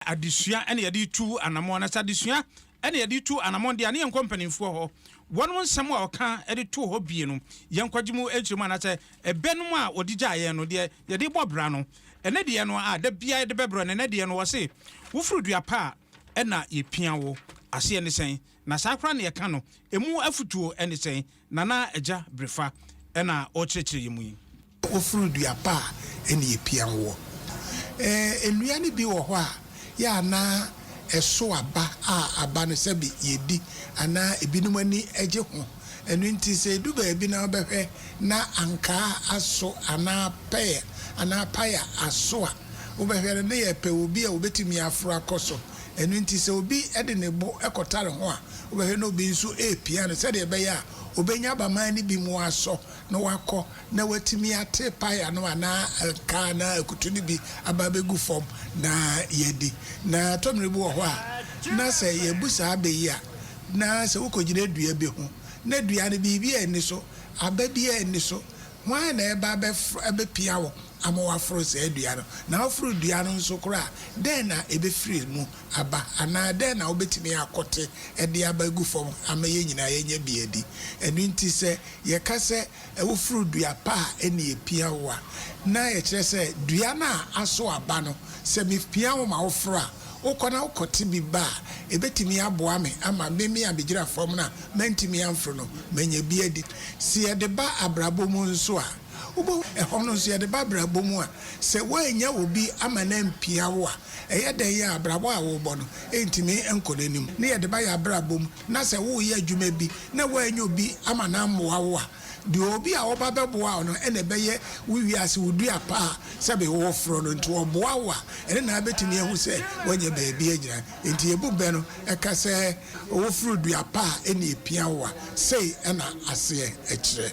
adesua ene yedi tu anamon na sadesua ene yedi tu anamon de ane yenkompanimfo ho wono nsem a oka ede tu ho bie no yenkwagimu ejirima na se ebenum a odigyaye no de yede bobra no ene de no a da bia de bebro ne de no wo se wofuru duapa ena YEPIAWO ase ene sen na sakra ne yeka no emu afutuo ene sen nana eja brefa ena o chechire yemu yi wofuru duapa ene YEPIAWO enua ne bi wo ho a ya na eso aba aba no sebi yedi ana ebinum ani eje ho enu nti se du ba bi na obehwe na anka aso ana paya aso a obehwe ne ye pe obi a obetimi afro akoso enu nti se obi ede ne bo ekotare ho a obehwe no bi nso epia no se de be ya obenya ba man ni bi mu aso no wakọ na watimi ate paya no ana ka na akutu ni bi ababegu form na yedi na tomrebu ho a na se yebusa abeyi a na se wokogire dua be ho na dua ne bibi eni so ababi eni so wan na ebe piawo amawa fro se dua no na ofro dua no nso kora den na ebe free mu aba ana den na obetimi akote ede abagu form amaye nyina yenye biedi enu nti se ye ka se wofro dua pa ene YEPIAWO a na ye kire se dua na aso aba no se mi piawo ma ofro a ukona ukoti biba ebetimi aboa me ama memi abegira form na mentimi amfro no menye biedi si ye de ba abrabo mu nso a ubo ehono nso ye de ba abrabo mu a se wanya obi ama na MPIAWO a eye de ye abrabo a wo bo no entimi enkolenim ne ye de ba ya abrabo mu na se wo ye adwuma bi na wanya obi ama na mmoa wo a de obi a oba beboa no ene beye wiwiase wudua pa sebe wo fro no nti oboa wa ene na betimi ehu se wanye ba bi agira enti ebube no eka se wo fro dua pa ene YEPIAWO a sei ena ase e kire